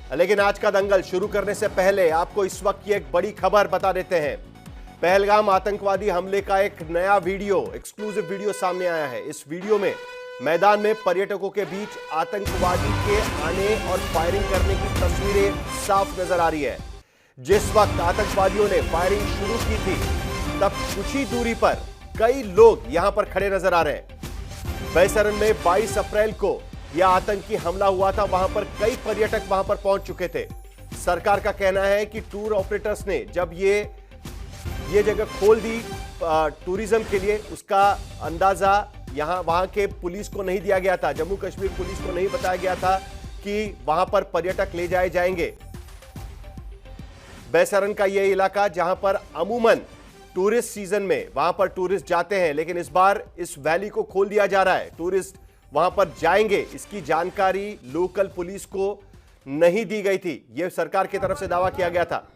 लेकिन आज का दंगल शुरू करने से पहले आपको इस वक्त की एक बड़ी खबर बता देते हैं। पहलगाम आतंकवादी हमले का एक नया वीडियो, एक्सक्लूसिव वीडियो सामने आया है। इस वीडियो में मैदान में पर्यटकों के बीच आतंकवादी के आने और फायरिंग करने की तस्वीरें साफ नजर आ रही है। जिस वक्त आतंकवादियों ने फायरिंग शुरू की थी, तब कुछ ही दूरी पर कई लोग यहां पर खड़े नजर आ रहे हैं। बैसरन में 22 अप्रैल को यह आतंकी हमला हुआ था। वहां पर कई पर्यटक वहां पर पहुंच चुके थे। सरकार का कहना है कि टूर ऑपरेटर्स ने जब ये जगह खोल दी टूरिज्म के लिए, उसका अंदाजा वहां के पुलिस को नहीं दिया गया था। जम्मू कश्मीर पुलिस को नहीं बताया गया था कि वहां पर पर्यटक ले जाए जाएंगे। बैसरन का यह इलाका जहां पर अमूमन टूरिस्ट सीजन में वहां पर टूरिस्ट जाते हैं, लेकिन इस बार इस वैली को खोल दिया जा रहा है। टूरिस्ट वहां पर जाएंगे, इसकी जानकारी लोकल पुलिस को नहीं दी गई थी। यह सरकार की तरफ से दावा किया गया था।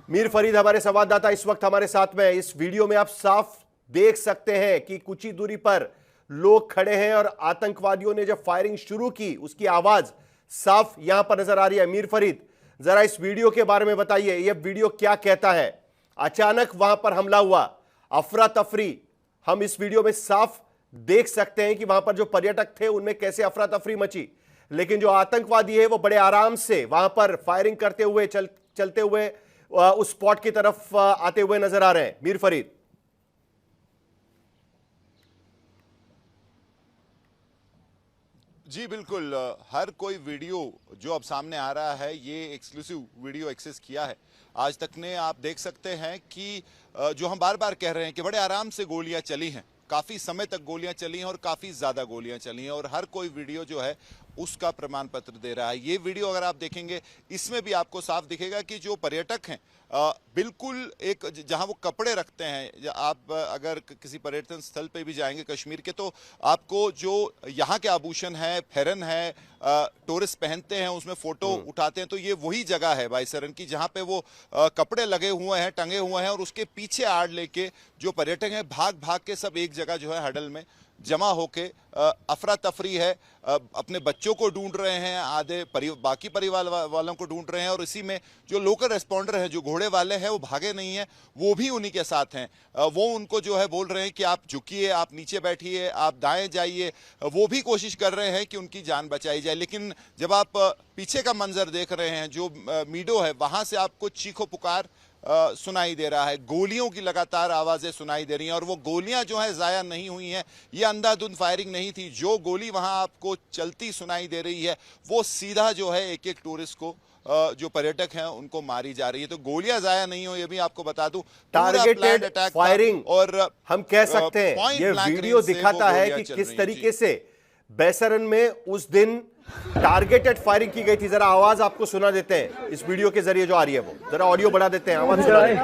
मीर फरीद हमारे संवाददाता इस वक्त हमारे साथ में। इस वीडियो में आप साफ देख सकते हैं कि कुछ ही दूरी पर लोग खड़े हैं और आतंकवादियों ने जब फायरिंग शुरू की, उसकी आवाज साफ यहां पर नजर आ रही है। मीर फरीद, जरा इस वीडियो के बारे में बताइए, यह वीडियो क्या कहता है? अचानक वहां पर हमला हुआ, अफरा तफरी, हम इस वीडियो में साफ देख सकते हैं कि वहां पर जो पर्यटक थे उनमें कैसे अफरा तफरी मची, लेकिन जो आतंकवादी है वो बड़े आराम से वहां पर फायरिंग करते हुए चलते हुए उस स्पॉट की तरफ आते हुए नजर आ रहे हैं। मीर फरीद। जी बिल्कुल, हर कोई वीडियो जो अब सामने आ रहा है ये एक्सक्लूसिव वीडियो एक्सेस किया है आज तक ने। आप देख सकते हैं कि जो हम बार बार कह रहे हैं कि बड़े आराम से गोलियां चली हैं, काफ़ी समय तक गोलियां चली हैं और काफ़ी ज़्यादा गोलियां चली हैं, और हर कोई वीडियो जो है उसका प्रमाण पत्र दे रहा है। ये वीडियो अगर आप देखेंगे, इसमें भी आपको साफ दिखेगा कि जो पर्यटक हैं बिल्कुल एक जहां वो कपड़े रखते हैं, आप अगर किसी पर्यटन स्थल पे भी जाएंगे कश्मीर के, तो आपको जो यहाँ के आभूषण है, फेरन है, टूरिस्ट पहनते हैं, उसमें फोटो उठाते हैं, तो ये वही जगह है बैसरन की जहाँ पे वो कपड़े लगे हुए हैं, टंगे हुए हैं, और उसके पीछे आड़ लेके जो पर्यटक हैं भाग भाग के सब एक जगह जो है हडल में जमा होके अफरा तफरी है, अपने बच्चों को ढूंढ रहे हैं, आधे बाकी परिवार वालों को ढूंढ रहे हैं, और इसी में जो लोकल रेस्पॉन्डर हैं, जो घोड़े वाले हैं, वो भागे नहीं हैं, वो भी उन्हीं के साथ हैं। वो उनको जो है बोल रहे हैं कि आप झुकिए, आप नीचे बैठिए, आप दाएं जाइए। वो भी कोशिश कर रहे हैं कि उनकी जान बचाई जाए। लेकिन जब आप पीछे का मंजर देख रहे हैं, जो मीडो है, वहां से आपको चीखो पुकार सुनाई दे रहा है, गोलियों की लगातार आवाजें सुनाई दे रही हैं, और वो गोलियां जो है जाया नहीं हुई हैं। ये अंधाधुंध फायरिंग नहीं थी। जो गोली वहां आपको चलती सुनाई दे रही है वो सीधा जो है एक एक टूरिस्ट को, जो पर्यटक हैं, उनको मारी जा रही है। तो गोलियां जाया नहीं हो, ये भी आपको बता दूं, टारगेटेड अटैक फायरिंग, और हम कह सकते हैं ये वीडियो दिखाता है कि किस तरीके से बैसरन में उस दिन टारगेटेड फायरिंग की गई थी। जरा आवाज आपको सुना देते हैं इस वीडियो के जरिए जो आ रही है, वो जरा ऑडियो बढ़ा देते हैं, आवाज सुना देते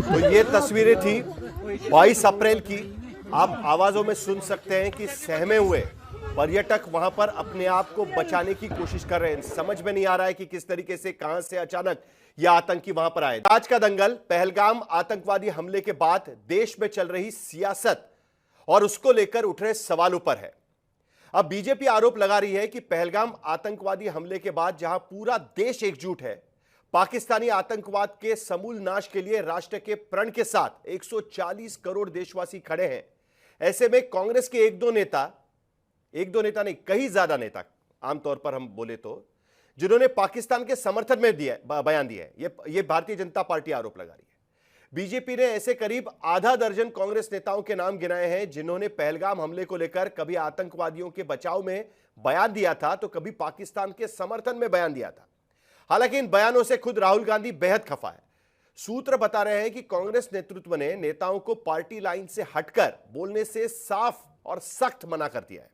तो ये तस्वीरें थी 22 अप्रैल की। आप आवाजों में सुन सकते हैं कि सहमे हुए पर्यटक वहां पर अपने आप को बचाने की कोशिश कर रहे हैं। समझ में नहीं आ रहा है कि किस तरीके से, कहां से अचानक यह आतंकी वहां पर आए। आज का दंगल पहलगाम आतंकवादी हमले के बाद देश में चल रही सियासत और उसको लेकर उठ रहे सवालों पर है। अब बीजेपी आरोप लगा रही है कि पहलगाम आतंकवादी हमले के बाद जहां पूरा देश एकजुट है, पाकिस्तानी आतंकवाद के समूल नाश के लिए राष्ट्र के प्रण के साथ 140 करोड़ देशवासी खड़े हैं। ऐसे में कांग्रेस के एक दो नेता नहीं, कई ज्यादा नेता, आमतौर पर हम बोले तो, जिन्होंने पाकिस्तान के समर्थन में बयान दिया है। ये भारतीय जनता पार्टी आरोप लगा रही है। बीजेपी ने ऐसे करीब आधा दर्जन कांग्रेस नेताओं के नाम गिनाए हैं जिन्होंने पहलगाम हमले को लेकर कभी आतंकवादियों के बचाव में बयान दिया था तो कभी पाकिस्तान के समर्थन में बयान दिया था। हालांकि इन बयानों से खुद राहुल गांधी बेहद खफा है। सूत्र बता रहे हैं कि कांग्रेस नेतृत्व ने नेताओं को पार्टी लाइन से हटकर बोलने से साफ और सख्त मना कर दिया है।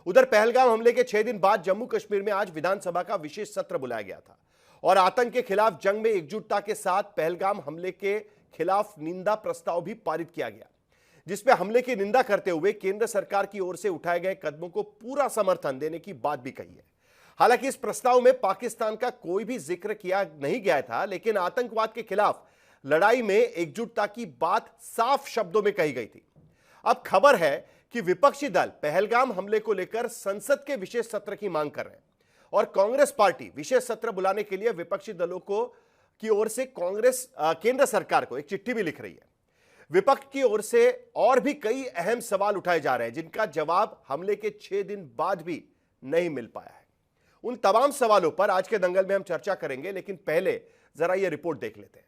उधर पहलगाम हमले के 6 दिन बाद जम्मू कश्मीर में आज विधानसभा का विशेष सत्र बुलाया गया था और आतंक के खिलाफ जंग में एकजुटता के साथ पहलगाम हमले के खिलाफ निंदा प्रस्ताव भी पारित किया गया, जिसमें हमले की निंदा करते हुए केंद्र सरकार की ओर से उठाए गए कदमों को पूरा समर्थन देने की बात भी कही है। हालांकि इस प्रस्ताव में पाकिस्तान का कोई भी जिक्र किया नहीं गया था, लेकिन आतंकवाद के खिलाफ लड़ाई में एकजुटता की बात साफ शब्दों में कही गई थी। अब खबर है कि विपक्षी दल पहलगाम हमले को लेकर संसद के विशेष सत्र की मांग कर रहे हैं और कांग्रेस पार्टी विशेष सत्र बुलाने के लिए विपक्षी दलों की ओर से कांग्रेस केंद्र सरकार को एक चिट्ठी भी लिख रही है। विपक्ष की ओर से और भी कई अहम सवाल उठाए जा रहे हैं, जिनका जवाब हमले के 6 दिन बाद भी नहीं मिल पाया है। उन तमाम सवालों पर आज के दंगल में हम चर्चा करेंगे, लेकिन पहले जरा यह रिपोर्ट देख लेते हैं।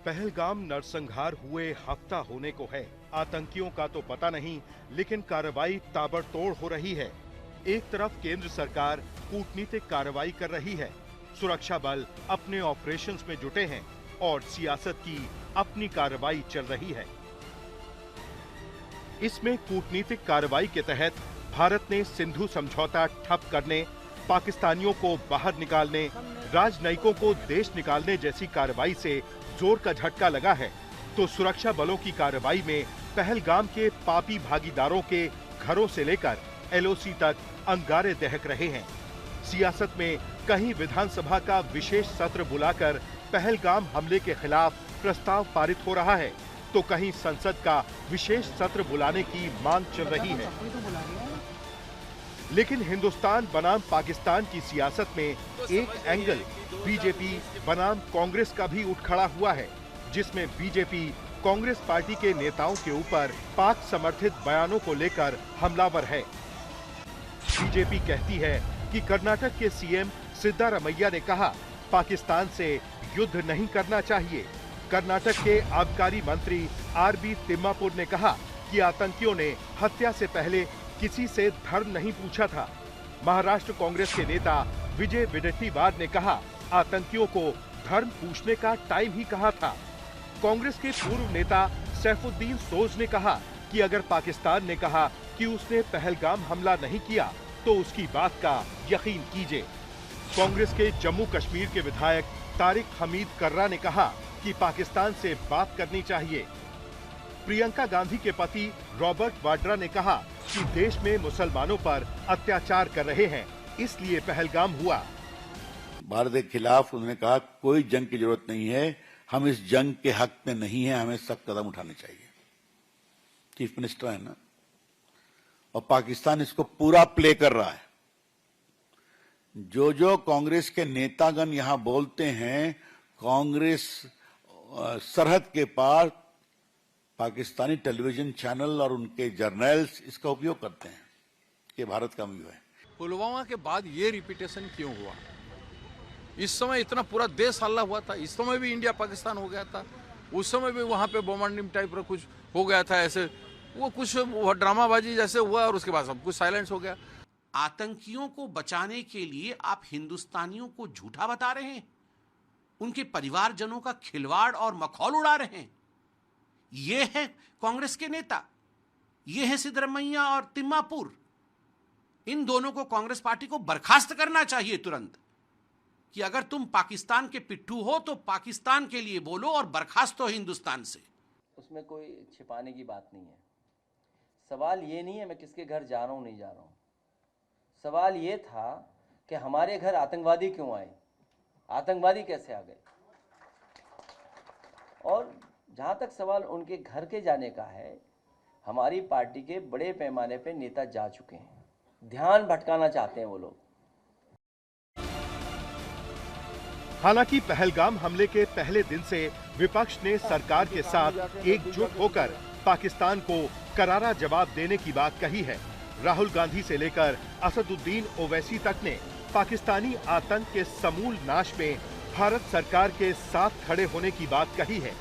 पहलगाम नरसंहार हुए हफ्ता होने को है। आतंकियों का तो पता नहीं, लेकिन कार्रवाई ताबड़तोड़ हो रही है। एक तरफ केंद्र सरकार कूटनीतिक कार्रवाई कर रही है, सुरक्षा बल अपने ऑपरेशंस में जुटे हैं और सियासत की अपनी कार्रवाई चल रही है। इसमें कूटनीतिक कार्रवाई के तहत भारत ने सिंधु समझौता ठप करने, पाकिस्तानियों को बाहर निकालने, राजनयिकों को देश निकालने जैसी कार्रवाई से जोर का झटका लगा है, तो सुरक्षा बलों की कार्रवाई में पहलगाम के पापी भागीदारों के घरों से लेकर एलओसी तक अंगारे दहक रहे हैं। सियासत में कहीं विधानसभा का विशेष सत्र बुलाकर पहलगाम हमले के खिलाफ प्रस्ताव पारित हो रहा है, तो कहीं संसद का विशेष सत्र बुलाने की मांग चल रही है। लेकिन हिंदुस्तान बनाम पाकिस्तान की सियासत में एक एंगल बीजेपी बनाम कांग्रेस का भी उठ खड़ा हुआ है, जिसमें बीजेपी कांग्रेस पार्टी के नेताओं के ऊपर पाक समर्थित बयानों को लेकर हमलावर है। बीजेपी कहती है कि कर्नाटक के सीएम सिद्धारमैया ने कहा पाकिस्तान से युद्ध नहीं करना चाहिए। कर्नाटक के आबकारी मंत्री आरबी तिम्मापुर ने कहा कि आतंकियों ने हत्या से पहले किसी से धर्म नहीं पूछा था। महाराष्ट्र कांग्रेस के नेता विजय विडेट्टीवार ने कहा आतंकियों को धर्म पूछने का टाइम ही कहा था। कांग्रेस के पूर्व नेता सैफुद्दीन सोज ने कहा कि अगर पाकिस्तान ने कहा कि उसने पहलगाम हमला नहीं किया तो उसकी बात का यकीन कीजिए। कांग्रेस के जम्मू कश्मीर के विधायक तारिक हमीद कर्रा ने कहा कि पाकिस्तान से बात करनी चाहिए। प्रियंका गांधी के पति रॉबर्ट वाड्रा ने कहा कि देश में मुसलमानों पर अत्याचार कर रहे हैं, इसलिए पहलगाम हुआ। भारत के खिलाफ उन्होंने कहा कोई जंग की जरूरत नहीं है, हम इस जंग के हक में नहीं है, हमें सख्त कदम उठाने चाहिए। चीफ मिनिस्टर है ना, और पाकिस्तान इसको पूरा प्ले कर रहा है। जो कांग्रेस के नेतागण यहां बोलते हैं, कांग्रेस सरहद के पार पाकिस्तानी टेलीविजन चैनल और उनके जर्नल्स इसका उपयोग करते हैं कि भारत का व्यू है। पुलवामा के बाद ये रिपीटेशन क्यों हुआ? इस समय इतना पूरा देश हल्ला हुआ था, इस समय भी इंडिया पाकिस्तान हो गया था, उस समय भी वहां पे बोमांडिम टाइप का कुछ हो गया था, ऐसे वो कुछ ड्रामाबाजी जैसे हुआ और उसके बाद सब कुछ साइलेंस हो गया। आतंकियों को बचाने के लिए आप हिंदुस्तानियों को झूठा बता रहे हैं, उनके परिवारजनों का खिलवाड़ और मखौल उड़ा रहे हैं। ये है कांग्रेस के नेता, ये है सिद्धरमैया और तिम्मापुर। इन दोनों को कांग्रेस पार्टी को बर्खास्त करना चाहिए तुरंत, कि अगर तुम पाकिस्तान के पिट्ठू हो तो पाकिस्तान के लिए बोलो और बर्खास्त हो हिंदुस्तान से। उसमें कोई छिपाने की बात नहीं है। सवाल ये नहीं है मैं किसके घर जा रहा हूँ नहीं जा रहा हूँ, सवाल ये था कि हमारे घर आतंकवादी क्यों आए, आतंकवादी कैसे आ गए। और जहाँ तक सवाल उनके घर के जाने का है, हमारी पार्टी के बड़े पैमाने पे नेता जा चुके हैं, ध्यान भटकाना चाहते हैं वो लोग। हालांकि पहलगाम हमले के पहले दिन से विपक्ष ने सरकार के साथ एकजुट होकर पाकिस्तान को करारा जवाब देने की बात कही है। राहुल गांधी से लेकर असदुद्दीन ओवैसी तक ने पाकिस्तानी आतंक के समूल नाश में भारत सरकार के साथ खड़े होने की बात कही है।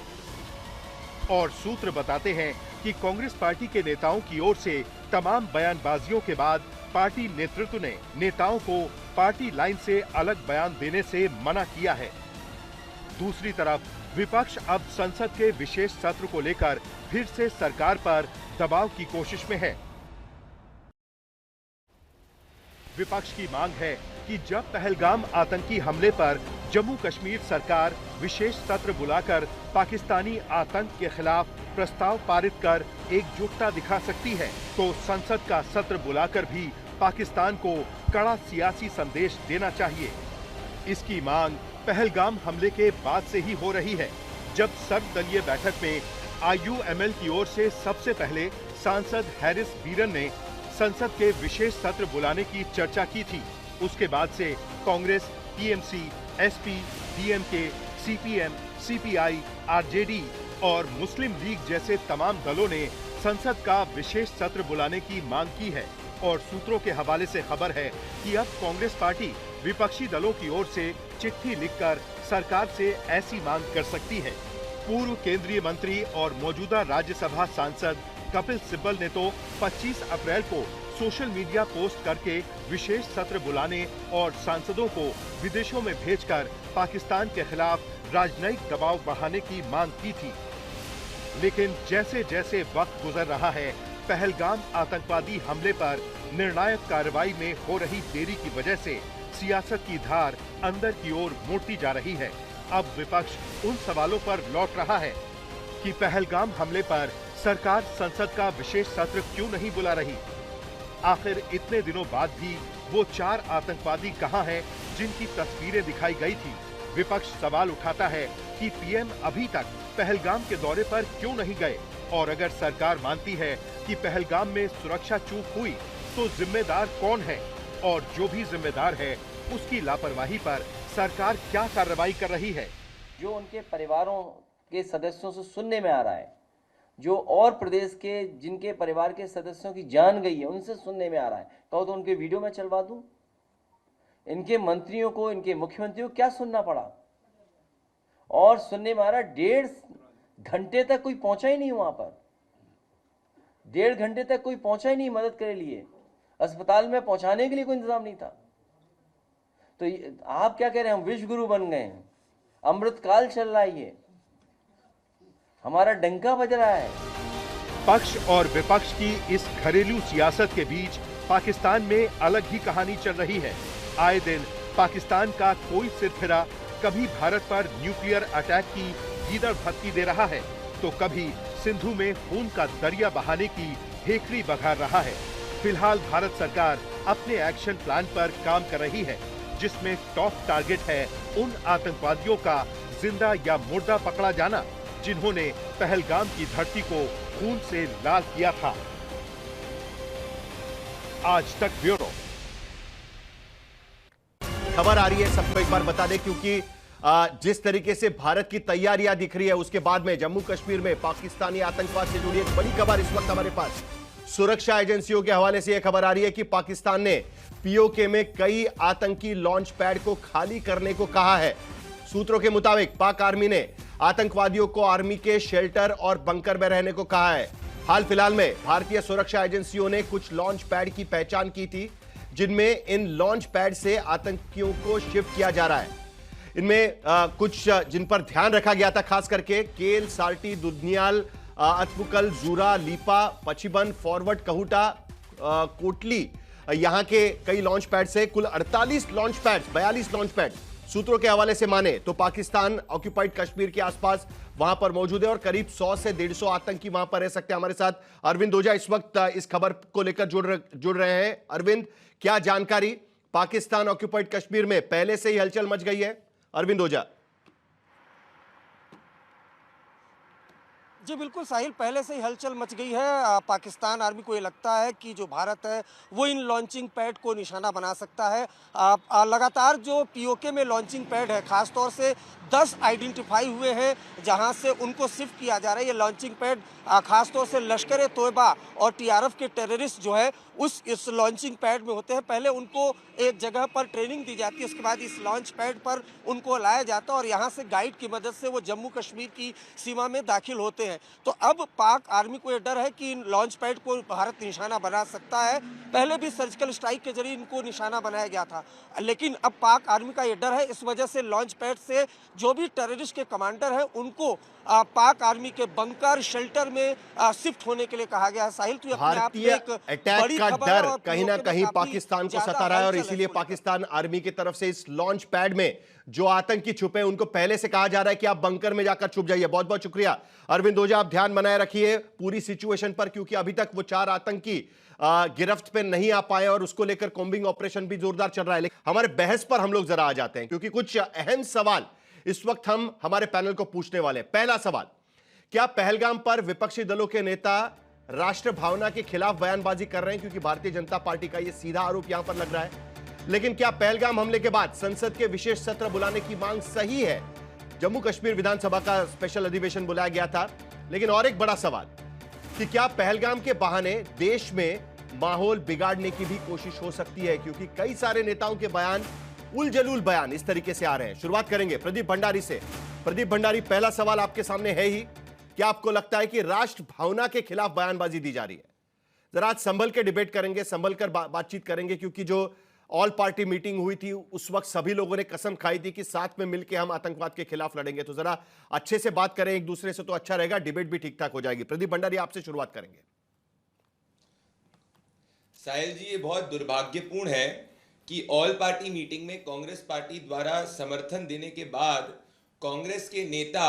और सूत्र बताते हैं कि कांग्रेस पार्टी के नेताओं की ओर से तमाम बयानबाजियों के बाद पार्टी नेतृत्व ने नेताओं को पार्टी लाइन से अलग बयान देने से मना किया है। दूसरी तरफ विपक्ष अब संसद के विशेष सत्र को लेकर फिर से सरकार पर दबाव की कोशिश में है। विपक्ष की मांग है कि जब पहलगाम आतंकी हमले पर जम्मू कश्मीर सरकार विशेष सत्र बुलाकर पाकिस्तानी आतंक के खिलाफ प्रस्ताव पारित कर एकजुटता दिखा सकती है, तो संसद का सत्र बुलाकर भी पाकिस्तान को कड़ा सियासी संदेश देना चाहिए। इसकी मांग पहलगाम हमले के बाद से ही हो रही है, जब सर्वदलीय बैठक में IUML की ओर से सबसे पहले सांसद हैरिस बीरन ने संसद के विशेष सत्र बुलाने की चर्चा की थी। उसके बाद से Congress, TMC, SP, DMK, CPM, CPI, RJD और मुस्लिम लीग जैसे तमाम दलों ने संसद का विशेष सत्र बुलाने की मांग की है। और सूत्रों के हवाले से खबर है कि अब कांग्रेस पार्टी विपक्षी दलों की ओर से चिट्ठी लिखकर सरकार से ऐसी मांग कर सकती है। पूर्व केंद्रीय मंत्री और मौजूदा राज्यसभा सांसद कपिल सिब्बल ने तो 25 अप्रैल को सोशल मीडिया पोस्ट करके विशेष सत्र बुलाने और सांसदों को विदेशों में भेजकर पाकिस्तान के खिलाफ राजनयिक दबाव बढ़ाने की मांग की थी। लेकिन जैसे जैसे वक्त गुजर रहा है, पहलगाम आतंकवादी हमले पर निर्णायक कार्रवाई में हो रही देरी की वजह से सियासत की धार अंदर की ओर मुड़ती जा रही है। अब विपक्ष उन सवालों पर लौट रहा है कि पहलगाम हमले पर सरकार संसद का विशेष सत्र क्यों नहीं बुला रही। आखिर इतने दिनों बाद भी वो 4 आतंकवादी कहां हैं जिनकी तस्वीरें दिखाई गई थी। विपक्ष सवाल उठाता है कि PM अभी तक पहलगाम के दौरे पर क्यों नहीं गए, और अगर सरकार मानती है कि पहलगाम में सुरक्षा चूक हुई तो जिम्मेदार कौन है, और जो भी जिम्मेदार है उसकी लापरवाही पर सरकार क्या कार्रवाई कर रही है। जो उनके परिवारों के सदस्यों से सुनने में आ रहा है, जो और प्रदेश के जिनके परिवार के सदस्यों की जान गई है उनसे सुनने में आ रहा है, कहो तो उनके वीडियो में चलवा दूं। इनके मंत्रियों को, इनके मुख्यमंत्रियों को क्या सुनना पड़ा, और सुनने में आ रहा है 1.5 घंटे तक कोई पहुंचा ही नहीं वहां पर। 1.5 घंटे तक कोई पहुंचा ही नहीं मदद के लिए, अस्पताल में पहुंचाने के लिए कोई इंतजाम नहीं था। तो आप क्या कह रहे हैं, हम विश्व गुरु बन गए हैं, अमृतकाल चल रहा है, ये हमारा डंका बज रहा है। पक्ष और विपक्ष की इस घरेलू सियासत के बीच पाकिस्तान में अलग ही कहानी चल रही है। आए दिन पाकिस्तान का कोई सिरफिरा कभी भारत पर न्यूक्लियर अटैक की गीदड़ भत्ती दे रहा है, तो कभी सिंधु में खून का दरिया बहाने की हेकड़ी बघार रहा है। फिलहाल भारत सरकार अपने एक्शन प्लान पर काम कर रही है, जिसमें टॉप टारगेट है उन आतंकवादियों का जिंदा या मुर्दा पकड़ा जाना जिन्होंने पहलगाम की धरती को खून से लाल किया था। आज तक ब्यूरो। खबर आ रही है, सबको एक बार बता दें, क्योंकि जिस तरीके से भारत की तैयारियां दिख रही है, उसके बाद में जम्मू कश्मीर में पाकिस्तानी आतंकवाद से जुड़ी एक बड़ी खबर इस वक्त हमारे पास सुरक्षा एजेंसियों के हवाले से यह खबर आ रही है कि पाकिस्तान ने POK में कई आतंकी लॉन्च पैड को खाली करने को कहा है। सूत्रों के मुताबिक पाक आर्मी ने आतंकवादियों को आर्मी के शेल्टर और बंकर में रहने को कहा है। हाल फिलहाल में भारतीय सुरक्षा एजेंसियों ने कुछ लॉन्च पैड की पहचान की थी, जिनमें इन लॉन्च पैड से आतंकियों को शिफ्ट किया जा रहा है। इनमें कुछ जिन पर ध्यान रखा गया था, खास करके केल, साल्टी, दुधनियाल, अतपुकल, जूरा, लीपा, पचिबन, फॉरवर्ड, कहूटा, कोटली, यहां के कई लॉन्च पैड से कुल 48 लॉन्च पैड, 42 लॉन्च पैड सूत्रों के हवाले से माने तो पाकिस्तान ऑक्यूपाइड कश्मीर के आसपास वहां पर मौजूद है, और करीब 100 से 150 आतंकी वहां पर रह सकते हैं। हमारे साथ अरविंद ओझा इस वक्त इस खबर को लेकर जुड़ रहे हैं। अरविंद, क्या जानकारी, पाकिस्तान ऑक्यूपाइड कश्मीर में पहले से ही हलचल मच गई है? अरविंद ओझा। जी बिल्कुल साहिल, पहले से ही हलचल मच गई है। पाकिस्तान आर्मी को ये लगता है कि जो भारत है वो इन लॉन्चिंग पैड को निशाना बना सकता है। लगातार जो पीओके में लॉन्चिंग पैड है, खासतौर से 10 आइडेंटिफाई हुए हैं जहां से उनको शिफ्ट किया जा रहा है। ये लॉन्चिंग पैड खासतौर से लश्कर तोयबा और टीआरएफ के टेररिस्ट जो है इस लॉन्चिंग पैड में होते हैं। पहले उनको एक जगह पर ट्रेनिंग दी जाती है, उसके बाद इस लॉन्च पैड पर उनको लाया जाता है और यहाँ से गाइड की मदद से वो जम्मू कश्मीर की सीमा में दाखिल होते हैं। तो अब पाक आर्मी को ये डर है कि इन लॉन्च पैड को भारत निशाना बना सकता है। पहले भी सर्जिकल स्ट्राइक के जरिए इनको निशाना बनाया गया था, लेकिन अब पाक आर्मी का ये डर है। इस वजह से लॉन्च पैड से जो भी टेररिस्ट के कमांडर हैं उनको पाक आर्मी के बंकर शेल्टर में शिफ्ट होने के लिए कहा गया है। साहिल, तो भारतीय अटैक का डर कहीं ना कहीं पाकिस्तान को सता रहा है और इसीलिए पाकिस्तान आर्मी की तरफ से इस लॉन्च पैड में जो आतंकी छुपे हैं उनको पहले से कहा जा रहा है कि आप बंकर में जाकर छुप जाइए। बहुत बहुत शुक्रिया अरविंद ओझा, आप ध्यान बनाए रखिए पूरी सिचुएशन पर, क्योंकि अभी तक वो 4 आतंकी गिरफ्त पे नहीं आ पाए और उसको लेकर कॉम्बिंग ऑपरेशन भी जोरदार चल रहा है। लेकिन हमारे बहस पर हम लोग जरा आ जाते हैं, क्योंकि कुछ अहम सवाल इस वक्त हम हमारे पैनल को पूछने वाले हैं। पहला सवाल, क्या पहलगाम पर विपक्षी दलों के नेता राष्ट्र भावना के खिलाफ बयानबाजी कर रहे हैं? क्योंकि भारतीय जनता पार्टी का यह सीधा आरोप यहां पर लग रहा है। लेकिन क्या पहलगाम हमले के बाद संसद के विशेष सत्र बुलाने की मांग सही है? जम्मू कश्मीर विधानसभा का स्पेशल अधिवेशन बुलाया गया था। लेकिन और एक बड़ा सवाल कि क्या पहलगाम के बहाने देश में माहौल बिगाड़ने की भी कोशिश हो सकती है? क्योंकि कई सारे नेताओं के बयान, उलझुल बयान इस तरीके से आ रहे हैं। शुरुआत करेंगे प्रदीप भंडारी से। प्रदीप भंडारी, पहला सवाल आपके सामने है ही, क्या आपको लगता है कि राष्ट्र भावना के खिलाफ बयानबाजी दी जा रही है? जरा आज संभल के डिबेट करेंगे, संभल कर बातचीत करेंगे, क्योंकि जो ऑल पार्टी मीटिंग हुई थी उस वक्त सभी लोगों ने कसम खाई थी कि साथ में मिलकर हम आतंकवाद के खिलाफ लड़ेंगे। तो जरा अच्छे से बात करें एक दूसरे से तो अच्छा रहेगा, डिबेट भी ठीक ठाक हो जाएगी। प्रदीप भंडारी, आपसे शुरुआत करेंगे। साहिल जी, ये बहुत दुर्भाग्यपूर्ण है कि ऑल पार्टी मीटिंग में कांग्रेस पार्टी द्वारा समर्थन देने के बाद कांग्रेस के नेता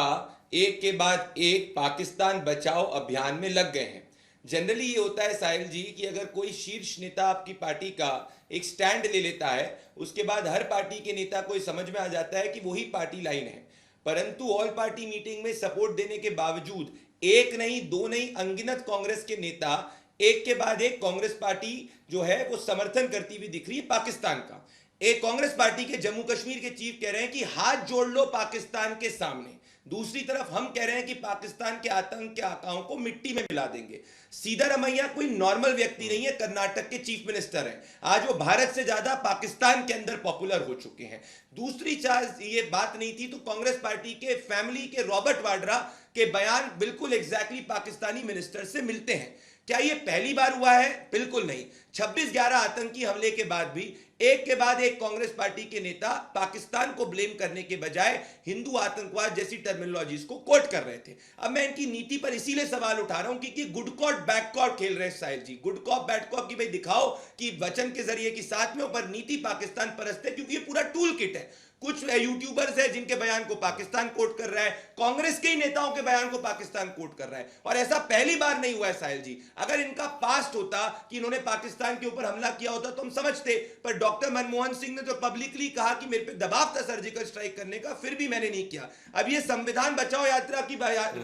एक के बाद एक पाकिस्तान बचाओ अभियान में लग गए हैं। जनरली ये होता है साहिल जी कि अगर कोई शीर्ष नेता आपकी पार्टी का एक स्टैंड ले लेता है, उसके बाद हर पार्टी के नेता को समझ में आ जाता है कि वही पार्टी लाइन है। परंतु ऑल पार्टी मीटिंग में सपोर्ट देने के बावजूद एक नहीं, दो नहीं, अनगिनत कांग्रेस के नेता एक के बाद एक कांग्रेस पार्टी जो है वो समर्थन करती हुई दिख रही है पाकिस्तान का। एक कांग्रेस पार्टी के जम्मू कश्मीर के चीफ कह रहे हैं कि हाथ जोड़ लो पाकिस्तान के सामने। दूसरी तरफ हम कह रहे हैं कि पाकिस्तान के आतंक के आकाओं को मिट्टी में मिला देंगे। सीतारमैया कोई नॉर्मल व्यक्ति नहीं है, कर्नाटक के चीफ मिनिस्टर हैं। आज वो भारत से ज्यादा पाकिस्तान के अंदर पॉपुलर हो चुके हैं। दूसरी चीज ये बात नहीं थी तो कांग्रेस पार्टी के फैमिली के रॉबर्ट वाड्रा के बयान बिल्कुल एग्जैक्टली पाकिस्तानी मिनिस्टर से मिलते हैं। क्या ये पहली बार हुआ है? बिल्कुल नहीं। 26/11 आतंकी हमले के बाद भी एक के बाद एक कांग्रेस पार्टी के नेता पाकिस्तान को ब्लेम करने के बजाय हिंदू आतंकवाद जैसी टर्मिनोलॉजीज को कोट कर रहे थे। अब मैं इनकी नीति पर इसीलिए सवाल उठा रहा हूं क्योंकि गुड कॉप बैड कॉप खेल रहे हैं साहिल जी। गुड कॉप बैड कॉप की भाई दिखाओ कि वचन के जरिए की साथ में ऊपर नीति पाकिस्तान परस्त है, क्योंकि ये पूरा टूल किट है। कुछ यूट्यूबर्स है जिनके बयान को पाकिस्तान कोट कर रहा है, कांग्रेस के ही नेताओं के बयान को पाकिस्तान कोट कर रहा है, और ऐसा पहली बार नहीं हुआ है साहिल जी। अगर इनका पास्ट होता कि इन्होंने पाकिस्तान के ऊपर हमला किया होता तो हम समझते, पर डॉक्टर मनमोहन सिंह ने तो पब्लिकली कहा कि मेरे पे दबाव था सर्जिकल स्ट्राइक करने का, फिर भी मैंने नहीं किया। अब ये संविधान बचाओ यात्रा की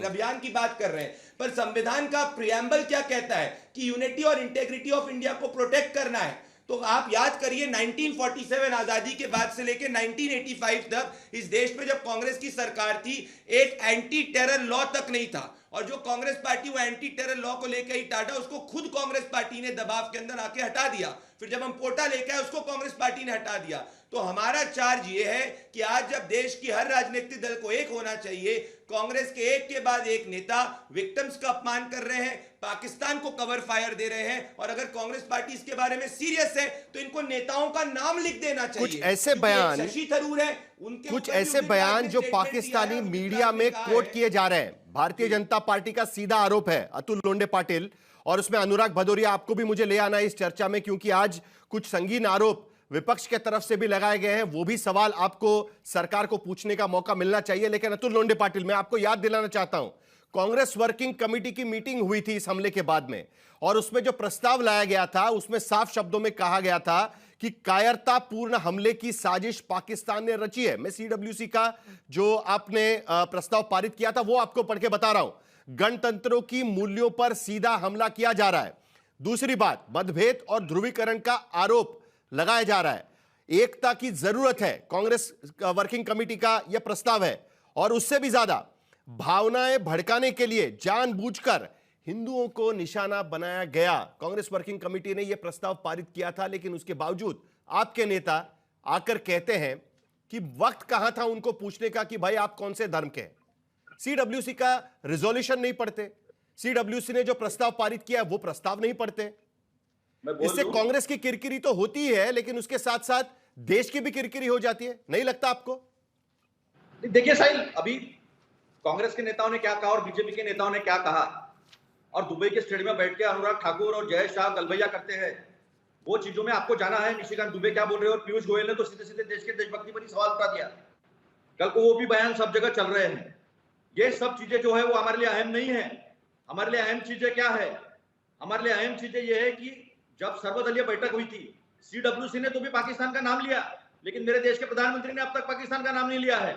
अभियान की बात कर रहे हैं, पर संविधान का प्रियम्बल क्या कहता है कि यूनिटी और इंटेग्रिटी ऑफ इंडिया को प्रोटेक्ट करना है। तो आप याद करिए 1947 आजादी के बाद से लेकर 1985 तक इस देश में जब कांग्रेस की सरकार थी, एक एंटी टेरर लॉ तक नहीं था, और जो कांग्रेस पार्टी वो एंटी टेरर लॉ को लेकर ही टाटा, उसको खुद कांग्रेस पार्टी ने दबाव के अंदर आके हटा दिया। फिर जब हम पोटा लेकर आए उसको कांग्रेस पार्टी ने हटा दिया। तो हमारा चार्ज ये है कि आज जब देश की हर राजनीतिक दल को एक होना चाहिए, कांग्रेस के एक के बाद एक नेता विक्टिम्स का अपमान कर रहे हैं, पाकिस्तान को कवर फायर दे रहे हैं, और अगर कांग्रेस पार्टी इसके बारे में सीरियस है तो इनको नेताओं का नाम लिख देना चाहिए। कुछ ऐसे बयान, शशि थरूर है, उनके कुछ ऐसे बयान जो पाकिस्तानी मीडिया में कोट किए जा रहे हैं। भारतीय जनता पार्टी का सीधा आरोप है अतुल लोंडे पाटिल, और उसमें अनुराग भदौरिया, आपको भी मुझे ले आना है इस चर्चा में, क्योंकि आज कुछ संगीन आरोप विपक्ष के तरफ से भी लगाए गए हैं। वो भी सवाल आपको सरकार को पूछने का मौका मिलना चाहिए। लेकिन अतुल लोंडे पाटिल, मैं आपको याद दिलाना चाहता हूं, कांग्रेस वर्किंग कमेटी की मीटिंग हुई थी इस हमले के बाद में, और उसमें जो प्रस्ताव लाया गया था उसमें साफ शब्दों में कहा गया था कि कायरतापूर्ण हमले की साजिश पाकिस्तान ने रची है। मैं सीडब्ल्यूसी का जो आपने प्रस्ताव पारित किया था वो आपको पढ़ के बता रहा हूं। गणतंत्रों की मूल्यों पर सीधा हमला किया जा रहा है। दूसरी बात, मतभेद और ध्रुवीकरण का आरोप लगाया जा रहा है। एकता की जरूरत है, कांग्रेस वर्किंग कमेटी का यह प्रस्ताव है, और उससे भी ज्यादा भावनाएं भड़काने के लिए जानबूझकर हिंदुओं को निशाना बनाया गया। कांग्रेस वर्किंग कमेटी ने यह प्रस्ताव पारित किया था, लेकिन उसके बावजूद आपके नेता आकर कहते हैं कि वक्त कहां था उनको पूछने का कि भाई आप कौन से धर्म के हैं। सीडब्ल्यूसी का रिजोल्यूशन नहीं पढ़ते, सीडब्ल्यूसी ने जो प्रस्ताव पारित किया वो प्रस्ताव नहीं पढ़ते। इससे कांग्रेस की किरकिरी तो होती है, लेकिन उसके साथ साथ देश की भी किरकिरी हो जाती है, नहीं लगता आपको? देखिए साहिल, अभी कांग्रेस के नेताओं ने क्या कहा और बीजेपी के नेताओं ने क्या कहा, और दुबई के स्टेडियम में बैठ के अनुराग ठाकुर और जय शाह गलबैया करते हैं, वो चीजों में आपको जाना है निशिकांत दुबे क्या बोल रहे हैं। और पीयूष गोयल ने तो सीधे सीधे देश के देशभक्ति पर ही सवाल उठा दिया। कल को वो भी बयान सब जगह चल रहे हैं। ये सब चीजें जो है वो हमारे लिए अहम नहीं है। हमारे लिए अहम चीजें क्या है? हमारे लिए अहम चीजें ये है कि जब सर्वदलीय बैठक हुई थी, सीडब्ल्यूसी ने तो भी पाकिस्तान का नाम लिया, लेकिन मेरे देश के प्रधानमंत्री ने अब तक पाकिस्तान का नाम नहीं लिया है।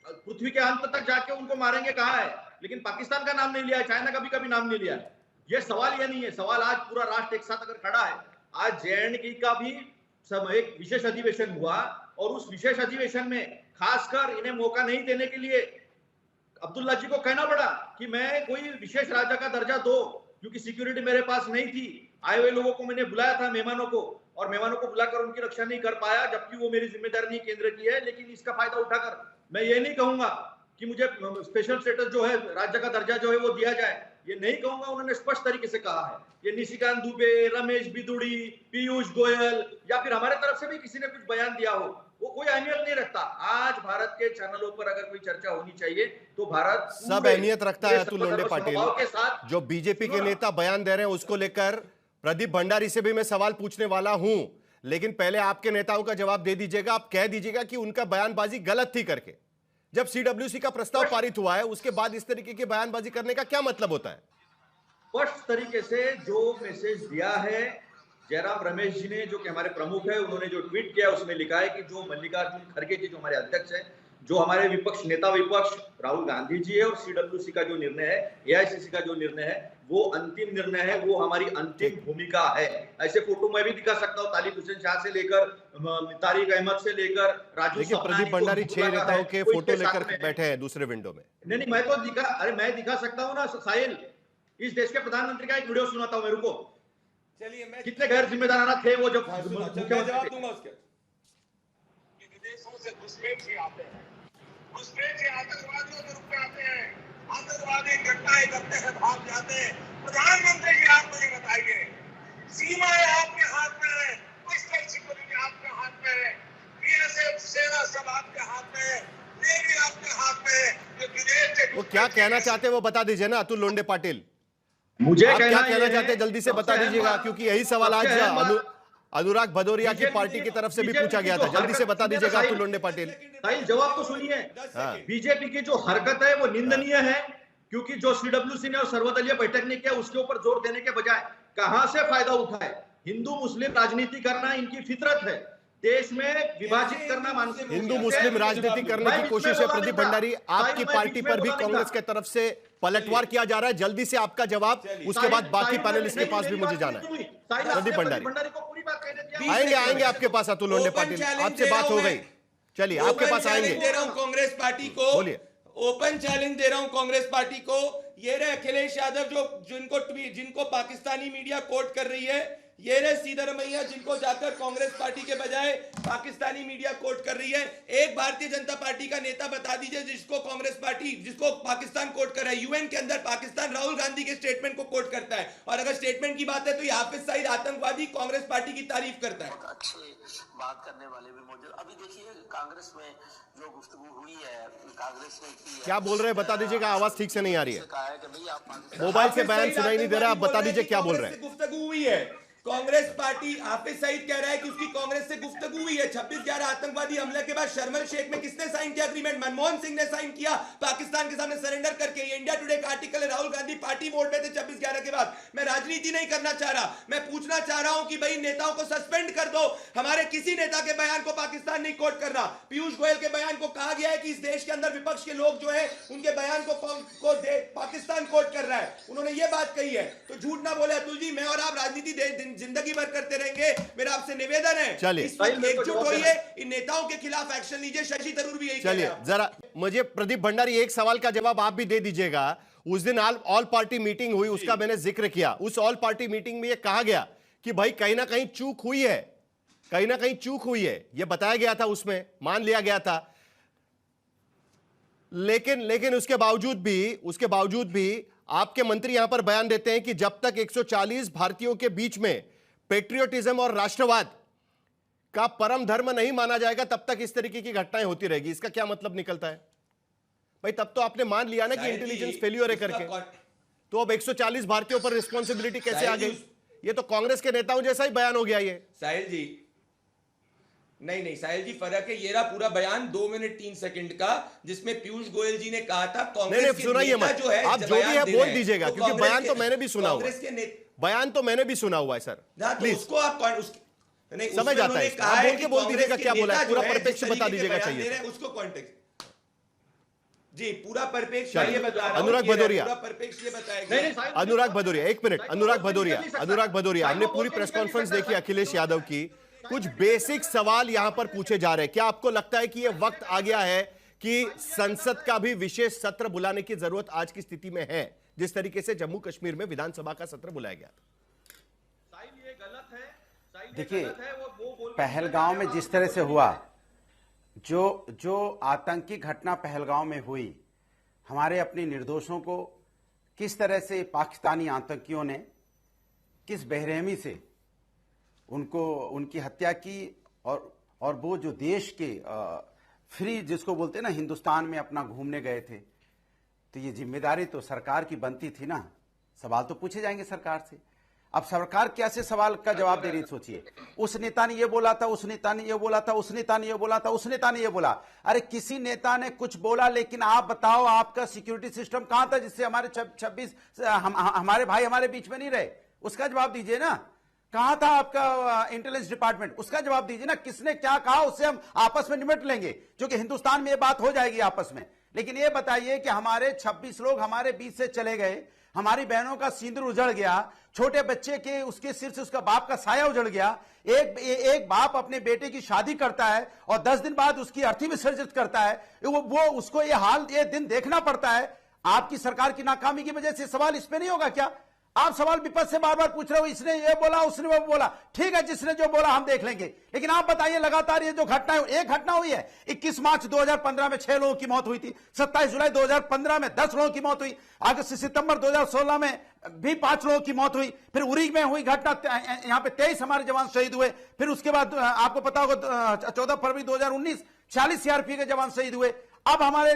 पृथ्वी के अंत तक जाके उनको मारेंगे कहा है, लेकिन पाकिस्तान का नाम नहीं लिया है। चाइना का भी कभी नाम नहीं लिया है। ये सवाल ये नहीं है। सवाल आज पूरा राष्ट्र एक साथ अगर खड़ा है, आज JNK का भी एक विशेष अधिवेशन हुआ, और उस विशेष अधिवेशन में खासकर इन्हें मौका नहीं देने के लिए अब्दुल्ला जी को कहना पड़ा कि मैं कोई विशेष राज्य का दर्जा दो, क्योंकि सिक्योरिटी मेरे पास नहीं थी। आए हुए लोगों को मैंने बुलाया था, मेहमानों को, और मेहमानों को बुलाकर उनकी रक्षा नहीं कर पाया, जबकि वो मेरी जिम्मेदारी नहीं केंद्र की है। लेकिन इसका फायदा उठाकर मैं ये नहीं कहूंगा कि मुझे स्पेशल स्टेटस जो है, राज्य का दर्जा जो है वो दिया जाए, ये नहीं कहूंगा। उन्होंने स्पष्ट तरीके से कहा है। ये निशिकांत दुबे, रमेश बिदुड़ी, पीयूष गोयल या फिर हमारे तरफ से भी किसी ने कुछ बयान दिया हो, वो कोई अहमियत नहीं रखता। आज भारत के चैनलों पर अगर कोई चर्चा होनी चाहिए तो भारत सब अहमियत रखता है। अतुल लोंढे पाटिल, जो बीजेपी के नेता बयान दे रहे हैं उसको लेकर प्रदीप भंडारी से भी मैं सवाल पूछने वाला हूं, लेकिन पहले आपके नेताओं का जवाब दे दीजिएगा। आप कह दीजिएगा कि उनका बयानबाजी गलत थी करके। जब सीडब्ल्यूसी का प्रस्ताव पारित हुआ है, उसके बाद इस तरीके की बयानबाजी करने का क्या मतलब होता है? स्पष्ट तरीके से जो मैसेज दिया है जयराम रमेश जी ने, जो कि हमारे प्रमुख है, उन्होंने जो ट्वीट किया उसमें लिखा है कि जो मल्लिकार्जुन खड़गे जी जो हमारे अध्यक्ष है, जो हमारे विपक्ष नेता विपक्ष राहुल गांधी जी है, और सीडब्ल्यूसी का जो निर्णय है, AICC का जो निर्णय है, वो अंतिम निर्णय है, वो हमारी अंतिम भूमिका है। ऐसे फोटो मैं भी दिखा सकता हूँ, तालिब हुसैन शाह से लेकर तारिक अहमद से लेकर राजू। देखिए प्रदीप भंडारी 6 नेताओं के फोटो लेकर बैठे हैं दूसरे विंडो में। नहीं, मैं तो मैं दिखा सकता हूँ ना साहिल। इस देश के प्रधानमंत्री का एक वीडियो सुनाता हूँ मेरे को। चलिए, मैं कितने गैर जिम्मेदाराना थे वो जब जवाब दूंगा उसके। विदेशों से घुसपैठ आते हैं, घुसपैठ आतंकवादियों के रूप में आते हैं, आतंकवादी घटनाएं करते हैं, भाग जाते हैं। प्रधानमंत्री जी आप मुझे बताइए, सीमाएं आपके हाथ में है, कोस्टल सिक्योरिटी आपके हाथ में है, BSF सेना सब आपके हाथ में है, नेवी आपके हाथ में है। वो क्या कहना चाहते हैं वो बता दीजिए ना अतुल लोंढे पाटिल। मुझे आप क्या कहना चाहते हैं जल्दी से बता दीजिएगा, क्योंकि यही सवाल आज अनुराग भदौरिया की पार्टी की तरफ से भी पूछा गया था। जल्दी से बता दीजिएगा अतुल लोंढे पाटिल। जवाब तो सुनिए। बीजेपी की जो हरकत है वो निंदनीय है, क्योंकि जो सीडब्ल्यूसी ने और सर्वदलीय बैठक ने किया उसके ऊपर जोर देने के बजाय कहां से फायदा उठाए। हिंदू मुस्लिम राजनीति करना इनकी फितरत है। देश में विभाजित करना मानसिक हिंदू मुस्लिम राजनीति करने की कोशिश है। प्रदीप भंडारी, आपकी पार्टी पर भी कांग्रेस की तरफ से पलटवार किया जा रहा है। जल्दी से आपका जवाब, उसके बाद बाकी पैनलिस्ट के पास भी मुझे जाना है। प्रदीप भंडारी आएंगे आपके पास। अतुल लोंढे पाटिल, आपसे बात हो गई, चलिए आपके पास आएंगे। दे रहा हूं कांग्रेस पार्टी को, बोलिए। ओपन चैलेंज दे रहा हूं कांग्रेस पार्टी को। ये रहे अखिलेश यादव जिनको पाकिस्तानी मीडिया कोट कर रही है, ये रहे सीतारमैया जिनको जाकर कांग्रेस पार्टी के बजाय पाकिस्तानी मीडिया कोट कर रही है। एक भारतीय जनता पार्टी का नेता बता दीजिए जिसको पाकिस्तान कोट कर रहा है। UN के अंदर पाकिस्तान राहुल गांधी के स्टेटमेंट को कोट करता है, और अगर स्टेटमेंट की बात है तो हाफिज सईद आतंकवादी कांग्रेस पार्टी की तारीफ करता है। अच्छे बात करने वाले भी मौजूद। अभी देखिए कांग्रेस में जो गुफ्तगू हुई है, कांग्रेस ने की, क्या बोल रहे हैं बता दीजिएगा, आवाज ठीक से नहीं आ रही है। कहा है कि भाई आप मोबाइल से बयान सुनाई नहीं दे रहा, आप बता दीजिए क्या बोल रहे हैं। गुफ्तगू हुई है कांग्रेस पार्टी हाफिज सईद कह रहा है कि उसकी कांग्रेस से गुफ्तगू हुई है। 26/11 आतंकवादी हमले के बाद शर्म शेख में किसने साइन किया एग्रीमेंट? मनमोहन सिंह ने साइन किया पाकिस्तान के सामने सरेंडर करके। ये इंडिया टुडे का आर्टिकल है। राहुल गांधी पार्टी मोड में थे 26/11 के बाद। मैं राजनीति नहीं करना चाह रहा, मैं पूछना चाह रहा हूं कि भाई नेताओं को सस्पेंड कर दो। हमारे किसी नेता के बयान को पाकिस्तान नहीं कोट करना। पीयूष गोयल के बयान को कहा गया है कि इस देश के अंदर विपक्ष के लोग जो है उनके बयान को पाकिस्तान कोट कर रहा है। उन्होंने ये बात कही है, तो झूठ ना बोले अतुल जी। मैं और आप राजनीति जिंदगी भर करते रहेंगे। मेरा आपसे निवेदन है, चलिए एकजुट होइए, इन नेताओं के खिलाफ एक्शन लीजिए। शशि थरूर भी यही चलिए जरा मुझे प्रदीप भंडारी एक सवाल का जवाब आप भी दे दीजिएगा। उस दिन ऑल पार्टी मीटिंग हुई, उसका मैंने जिक्र किया। उस ऑल पार्टी मीटिंग में यह कहा गया कि भाई कहीं ना कहीं चूक हुई है, कहीं ना कहीं चूक हुई है, यह बताया गया था, उसमें मान लिया गया था। लेकिन उसके बावजूद भी आपके मंत्री यहां पर बयान देते हैं कि जब तक 140 भारतीयों के बीच में पेट्रियोटिज्म और राष्ट्रवाद का परम धर्म नहीं माना जाएगा तब तक इस तरीके की घटनाएं होती रहेगी। इसका क्या मतलब निकलता है भाई? तब तो आपने मान लिया ना कि इंटेलिजेंस फेल्योर है करके, तो अब 140 भारतीयों पर रिस्पॉन्सिबिलिटी कैसे आ गई? ये तो कांग्रेस के नेताओं जैसा ही बयान हो गया ये। साहिल जी नहीं साहिल जी, फर्क है। ये रहा पूरा बयान 2 मिनट 3 सेकंड का, जिसमें पीयूष गोयल जी ने कहा था कांग्रेस के नेता जो है, आप जो भी है बोल दीजिएगा, क्योंकि बयान तो मैंने भी सुना हुआ है। बयान तो मैंने भी सुना हुआ है सर, प्लीज उसको आप समझ आता है। आप बोल के बोल दीजिएगा क्या बोला है, पूरा परिप्रेक्ष्य बता दीजिएगा चाहिए उसको कॉन्टेक्स्ट जी, पूरा परिप्रेक्ष्य ये बता रहा हूं। अनुराग भदौरिया, पूरा परिप्रेक्ष्य बताएगा अनुराग भदौरिया, एक मिनट। अनुराग भदौरिया, हमने पूरी प्रेस कॉन्फ्रेंस देखी अखिलेश यादव की। कुछ बेसिक सवाल यहां पर पूछे जा रहे हैं। क्या आपको लगता है कि यह वक्त आ गया है कि संसद का भी विशेष सत्र बुलाने की जरूरत आज की स्थिति में है, जिस तरीके से जम्मू कश्मीर में विधानसभा का सत्र बुलाया गया था? देखिए, पहलगांव में जिस तरह से हुआ, जो आतंकी घटना पहलगांव में हुई, हमारे अपने निर्दोषों को किस तरह से पाकिस्तानी आतंकियों ने किस बेरहमी से उनकी हत्या की, और वो जो देश के फ्री जिसको बोलते हैं ना, हिंदुस्तान में अपना घूमने गए थे, तो ये जिम्मेदारी तो सरकार की बनती थी ना। सवाल तो पूछे जाएंगे सरकार से। अब सरकार कैसे सवाल का जवाब दे रही, सोचिए। उस नेता ने ये बोला था, उस नेता ने ये बोला था, उस नेता ने ये बोला था, उस नेता ने ये बोला। अरे किसी नेता ने कुछ बोला, लेकिन आप बताओ आपका सिक्योरिटी सिस्टम कहां था जिससे हमारे 26 हमारे भाई हमारे बीच में नहीं रहे? उसका जवाब दीजिए ना। कहां था आपका इंटेलिजेंस डिपार्टमेंट? उसका जवाब दीजिए ना। किसने क्या कहा, उससे हम आपस में निपट लेंगे, क्योंकि हिंदुस्तान में ये बात हो जाएगी आपस में। लेकिन ये बताइए कि हमारे 26 लोग हमारे बीच से चले गए, हमारी बहनों का सिंदूर उजड़ गया, छोटे बच्चे के उसके सिर से उसका बाप का साया उजड़ गया। एक बाप अपने बेटे की शादी करता है और 10 दिन बाद उसकी अर्थी विसर्जित करता है, वो उसको ये दिन देखना पड़ता है। आपकी सरकार की नाकामी की वजह से सवाल इस पे नहीं होगा क्या? आप सवाल विपक्ष से बार बार पूछ रहे हो, इसने ये बोला, उसने वो बोला। ठीक है, जिसने जो बोला हम देख लेंगे, लेकिन आप बताइए लगातार ये जो घटना है, एक घटना हुई है 21 मार्च 2015 में 6 लोगों की मौत हुई थी, 27 जुलाई 2015 में 10 लोगों की मौत हुई, अगस्त सितंबर 2016 में भी 5 लोगों की मौत हुई, फिर उरी में हुई घटना, यहां पे 23 हमारे जवान शहीद हुए। फिर उसके बाद आपको पता होगा 14 फरवरी 2019 40 सीआरपी के जवान शहीद हुए। अब हमारे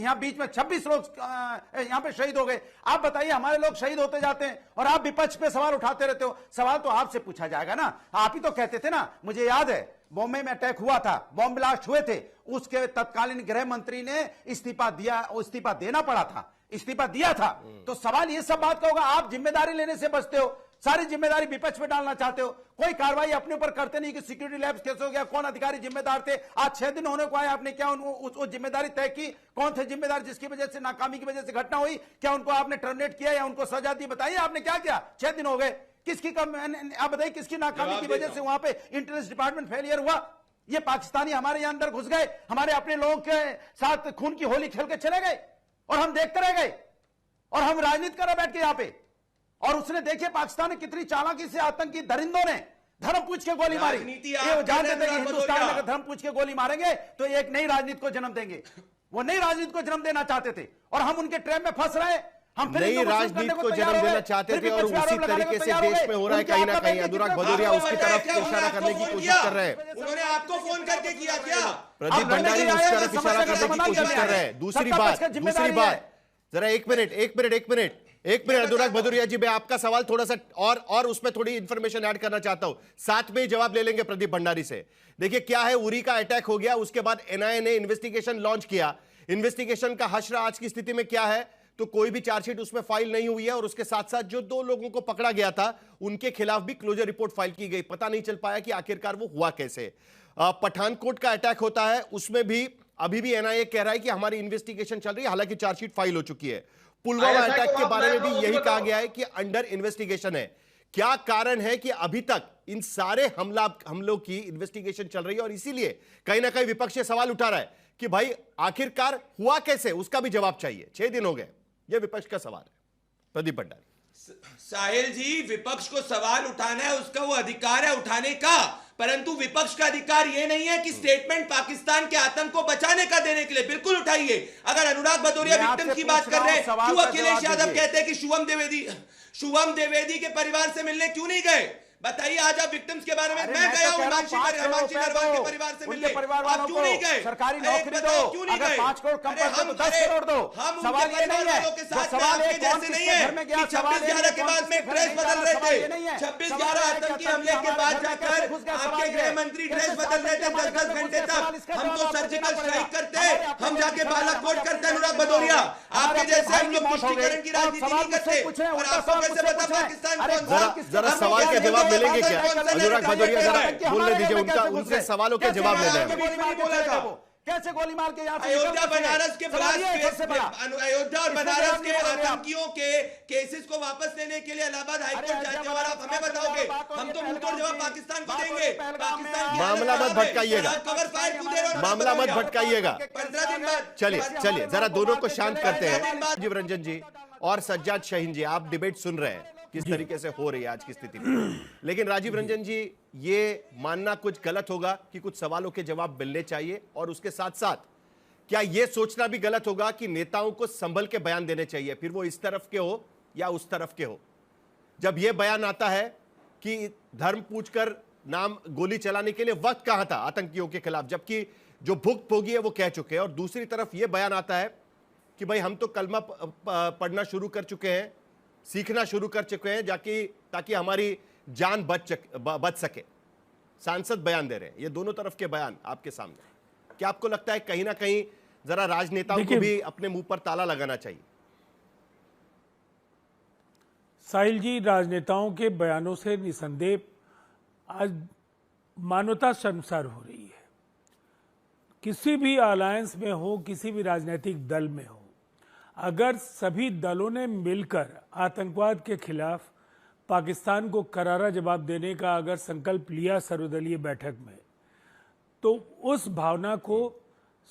यहां बीच में 26 लोग यहां पे शहीद हो गए। आप बताइए, हमारे लोग शहीद होते जाते हैं और आप विपक्ष पे सवाल उठाते रहते हो। सवाल तो आपसे पूछा जाएगा ना। आप ही तो कहते थे ना, मुझे याद है बॉम्बे में अटैक हुआ था, बॉम्ब ब्लास्ट हुए थे, उसके तत्कालीन गृह मंत्री ने इस्तीफा देना पड़ा था, इस्तीफा दिया था। तो सवाल ये सब बात का होगा। आप जिम्मेदारी लेने से बचते हो, सारी जिम्मेदारी विपक्ष में डालना चाहते हो, कोई कार्रवाई अपने ऊपर करते नहीं कि सिक्योरिटी लैब्स कैसे हो गया, कौन अधिकारी जिम्मेदार थे। आज 6 दिन होने को आए, आपने क्या उस जिम्मेदारी तय की? कौन थे जिम्मेदार जिसकी वजह से, नाकामी की वजह से घटना हुई? क्या उनको आपने टर्मिनेट किया या उनको सजा दी? बताइए आपने क्या किया? 6 दिन हो गए। किसकी आप बताइए, किसकी नाकामी की वजह से वहां पे इंटेलिजेंस डिपार्टमेंट फेलियर हुआ? ये पाकिस्तानी हमारे यहां अंदर घुस गए, हमारे अपने लोगों के साथ खून की होली खेल के चले गए और हम देखते रह गए और हम राजनीति कर रहे बैठ के यहां पे। और उसने देखिए पाकिस्तान ने कितनी चालाकी से आतंकी दरिंदों ने धर्म पूछ के गोली मारी। ये जानते थे कि हिंदुस्तान में अगर धर्म पूछ के गोली मारेंगे तो एक नई राजनीति को जन्म देंगे। वो नई राजनीति को जन्म देना चाहते थे और हम उनके ट्रैप में फंस रहे। हम नई राजनीति को जन्म देना चाहते थे और उसी तरीके से देश में हो रहा है कहीं ना कहीं। अनुराग भदौरिया उसकी तरफ इशारा करने की कोशिश कर रहे हैं। उन्होंने आपको फोन करके किया क्या? प्रदीप भंडारी उस तरफ इशारा करने की कोशिश कर रहे हैं। दूसरी बात, जरा एक मिनट, एक मिनट अनुराग भदौरिया जी, मैं आपका सवाल थोड़ा सा और उसमें थोड़ी इंफॉर्मेशन ऐड करना चाहता हूं, साथ में ही जवाब ले लेंगे प्रदीप भंडारी से। देखिए क्या है, उरी का अटैक हो गया, उसके बाद एनआईए ने इन्वेस्टिगेशन लॉन्च किया। इन्वेस्टिगेशन का हश्र आज की स्थिति में क्या है, तो कोई भी चार्जशीट उसमें फाइल नहीं हुई है, और उसके साथ साथ जो 2 लोगों को पकड़ा गया था उनके खिलाफ भी क्लोजर रिपोर्ट फाइल की गई। पता नहीं चल पाया कि आखिरकार वो हुआ कैसे। पठानकोट का अटैक होता है, उसमें भी अभी भी एनआईए कह रहा है कि हमारी इन्वेस्टिगेशन चल रही है, हालांकि चार्जशीट फाइल हो चुकी है। पुलवामा अटैक के बारे में भी यही कहा गया है कि अंडर इन्वेस्टिगेशन है। क्या कारण है कि अभी तक इन सारे हमलों की इन्वेस्टिगेशन चल रही है, और इसीलिए कहीं ना कहीं विपक्ष ये सवाल उठा रहा है कि भाई आखिरकार हुआ कैसे, उसका भी जवाब चाहिए। 6 दिन हो गए, यह विपक्ष का सवाल है। प्रदीप भंडारी। साहिल जी, विपक्ष को सवाल उठाना है, उसका वो अधिकार है उठाने का, परंतु विपक्ष का अधिकार ये नहीं है कि स्टेटमेंट पाकिस्तान के आतंक को बचाने का देने के लिए। बिल्कुल उठाइए। अगर अनुराग भदौरिया विक्टिम की बात कर रहे हैं, क्यों अखिलेश यादव कहते हैं कि शुभम द्विवेदी के परिवार से मिलने क्यों नहीं गए? बताइए। आज आप विक्टिम्स के बारे में, मैं गया हूं हिमांशी नरवाल के परिवार से मिलने, आप क्यों नहीं गए? सरकारी नौकरी दो, क्यों नहीं गए? 5 करोड़ कम कर दो, 10 करोड़ दो। हम सवाल ये नहीं है, के साथ आपके जैसे नहीं है कि 26/11 के बाद में ड्रेस बदल रहे थे। 26/11 आतंकी हमले के बाद जाकर आपके गृह मंत्री ड्रेस बदल रहे थे 10-10 घंटे तक। हम तो सर्जिकल स्ट्राइक करते, हम जाके बालाकोट करते। अनुराग भदौरिया, आपके जैसे हम लोग पुष्टिकरण की राजनीति नहीं करते, और आपको कैसे पता पाकिस्तान? जरा सवाल का जवाब मिलेंगे क्या? अनुराग भदौरिया जरा बोलने दीजिए, उनसे सवालों के जवाब लेने हैं। कैसे गोली मार के यहाँ अयोध्या बनारस के अयोध्या और बनारस के आतंकियों के केसेस को वापस लेने के लिए इलाहाबाद हाईकोर्ट जाते हैं, और आप हमें बताओगे? हम तो मुंह तोड़ जवाब पाकिस्तान को देंगे। मामला मत भटकाइएगा, मामला मत भटकाइएगा। 15 दिन बाद चलिए जरा दोनों को शांत करते हैं। राजीव रंजन जी और सज्जाद शाहीन जी, आप डिबेट सुन रहे हैं किस तरीके से हो रही है आज की स्थिति में, लेकिन राजीव रंजन जी, ये मानना कुछ गलत होगा कि कुछ सवालों के जवाब मिलने चाहिए, और उसके साथ साथ क्या यह सोचना भी गलत होगा कि नेताओं को संभल के बयान देने चाहिए, फिर वो इस तरफ के हो या उस तरफ के हो। जब यह बयान आता है कि धर्म पूछकर नाम गोली चलाने के लिए वक्त कहां था आतंकियों के खिलाफ, जबकि जो भुगतभोगी है वो कह चुके हैं, और दूसरी तरफ यह बयान आता है कि भाई हम तो कलमा पढ़ना शुरू कर चुके हैं, सीखना शुरू कर चुके हैं, ताकि हमारी जान बच सके। सांसद बयान दे रहे हैं, ये दोनों तरफ के बयान आपके सामने। क्या आपको लगता है कहीं ना कहीं जरा राजनेताओं को भी अपने मुंह पर ताला लगाना चाहिए? साहिल जी, राजनेताओं के बयानों से निसंदेह आज मानवता शर्मसार हो रही है। किसी भी अलायंस में हो, किसी भी राजनीतिक दल में हो, अगर सभी दलों ने मिलकर आतंकवाद के खिलाफ पाकिस्तान को करारा जवाब देने का अगर संकल्प लिया सर्वदलीय बैठक में, तो उस भावना को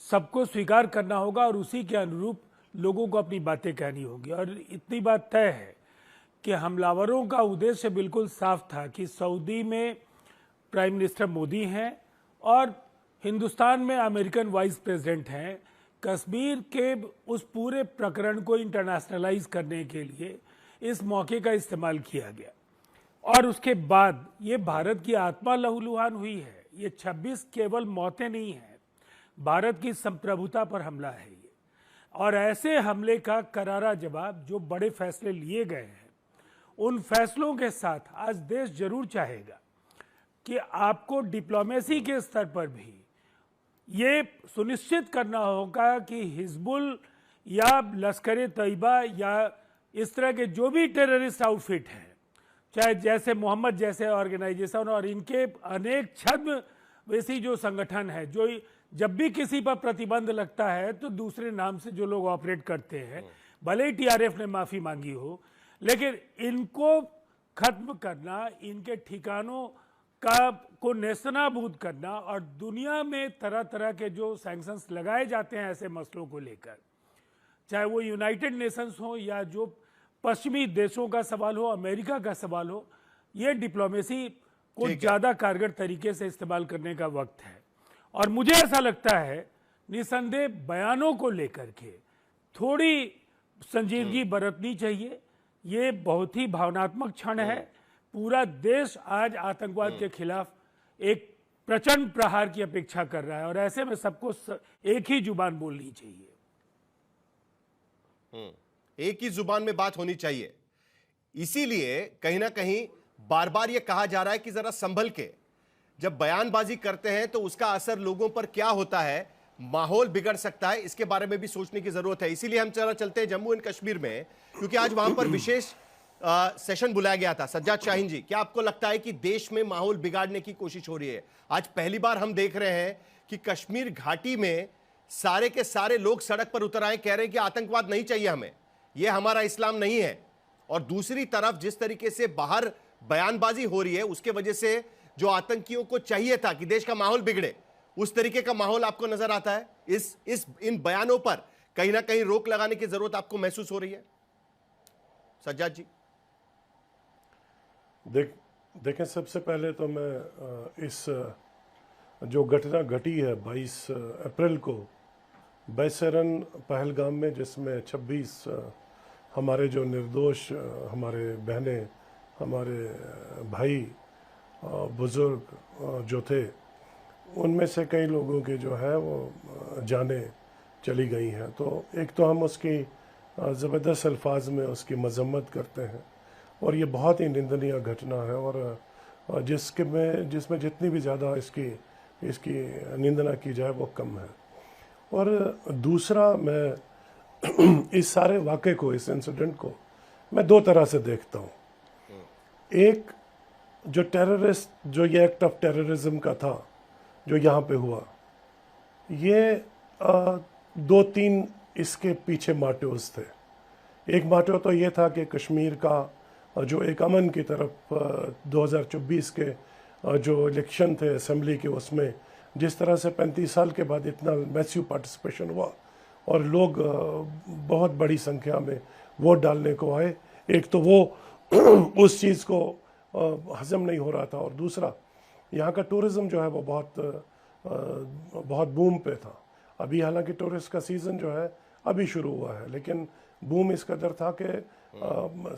सबको स्वीकार करना होगा और उसी के अनुरूप लोगों को अपनी बातें कहनी होगी। और इतनी बात तय है कि हमलावरों का उद्देश्य बिल्कुल साफ था कि सऊदी में प्राइम मिनिस्टर मोदी हैं और हिंदुस्तान में अमेरिकन वाइस प्रेसिडेंट हैं। कश्मीर के उस पूरे प्रकरण को इंटरनेशनलाइज करने के लिए इस मौके का इस्तेमाल किया गया, और उसके बाद ये भारत की आत्मा लहूलुहान हुई है। ये 26 केवल मौतें नहीं हैं, भारत की संप्रभुता पर हमला है ये। और ऐसे हमले का करारा जवाब, जो बड़े फैसले लिए गए हैं, उन फैसलों के साथ आज देश जरूर चाहेगा कि आपको डिप्लोमेसी के स्तर पर भी ये सुनिश्चित करना होगा कि हिजबुल या लश्कर तैयबा या इस तरह के जो भी टेररिस्ट आउटफिट हैं, चाहे जैसे मोहम्मद जैसे ऑर्गेनाइजेशन और इनके अनेक छद्म वैसी जो संगठन है, जो जब भी किसी पर प्रतिबंध लगता है तो दूसरे नाम से जो लोग ऑपरेट करते हैं, भले ही टीआरएफ ने माफ़ी मांगी हो, लेकिन इनको खत्म करना, इनके ठिकानों को नेस्तनाबूद करना, और दुनिया में तरह तरह के जो सैंक्शंस लगाए जाते हैं ऐसे मसलों को लेकर, चाहे वो यूनाइटेड नेशंस हो या जो पश्चिमी देशों का सवाल हो, अमेरिका का सवाल हो, ये डिप्लोमेसी को ज़्यादा कारगर तरीके से इस्तेमाल करने का वक्त है। और मुझे ऐसा लगता है निसंदेह बयानों को लेकर के थोड़ी संजीदगी बरतनी चाहिए। ये बहुत ही भावनात्मक क्षण है। पूरा देश आज आतंकवाद के खिलाफ एक प्रचंड प्रहार की अपेक्षा कर रहा है, और ऐसे में सबको एक ही जुबान बोलनी चाहिए। एक ही जुबान में बात होनी चाहिए। इसीलिए कहीं ना कहीं बार बार यह कहा जा रहा है कि जरा संभल के जब बयानबाजी करते हैं तो उसका असर लोगों पर क्या होता है, माहौल बिगड़ सकता है, इसके बारे में भी सोचने की जरूरत है। इसीलिए हम चलते हैं जम्मू एंड कश्मीर में, क्योंकि आज वहां पर विशेष सेशन बुलाया गया था। सज्जाद शाहीन जी, क्या आपको लगता है कि देश में माहौल बिगाड़ने की कोशिश हो रही है? आज पहली बार हम देख रहे हैं कि कश्मीर घाटी में सारे के सारे लोग सड़क पर उतर आए, कह रहे हैं कि आतंकवाद नहीं चाहिए हमें, यह हमारा इस्लाम नहीं है। और दूसरी तरफ जिस तरीके से बाहर बयानबाजी हो रही है, उसके वजह से जो आतंकियों को चाहिए था कि देश का माहौल बिगड़े, उस तरीके का माहौल आपको नजर आता है? इन बयानों पर कहीं ना कहीं रोक लगाने की जरूरत आपको महसूस हो रही है? सज्जाद जी। देखें, सबसे पहले तो मैं इस जो घटना घटी है 22 अप्रैल को बैसरन पहलगाम में, जिसमें 26 हमारे जो निर्दोष हमारे बहनें, हमारे भाई, बुजुर्ग जो थे, उनमें से कई लोगों के जो है वो जानें चली गई हैं। तो एक तो हम उसकी ज़बरदस्त अल्फाज में उसकी मजम्मत करते हैं और ये बहुत ही निंदनीय घटना है, और जिसमें जितनी भी ज़्यादा इसकी निंदना की जाए वो कम है। और दूसरा, मैं इस सारे वाक़े को, इस इंसिडेंट को मैं दो तरह से देखता हूँ। एक, जो ये एक्ट ऑफ टेररिज्म का था जो यहाँ पे हुआ, ये 2-3 इसके पीछे मोटिव्स थे। एक मोटिव तो ये था कि कश्मीर का जो एक अमन की तरफ 2024 के जो इलेक्शन थे असेंबली के, उसमें जिस तरह से 35 साल के बाद इतना मैसिव पार्टिसिपेशन हुआ और लोग बहुत बड़ी संख्या में वोट डालने को आए, एक तो वो उस चीज़ को हजम नहीं हो रहा था, और दूसरा यहाँ का टूरिज़्म जो है वो बहुत बूम पे था। अभी हालांकि टूरिस्ट का सीज़न जो है अभी शुरू हुआ है, लेकिन बूम इस कदर था कि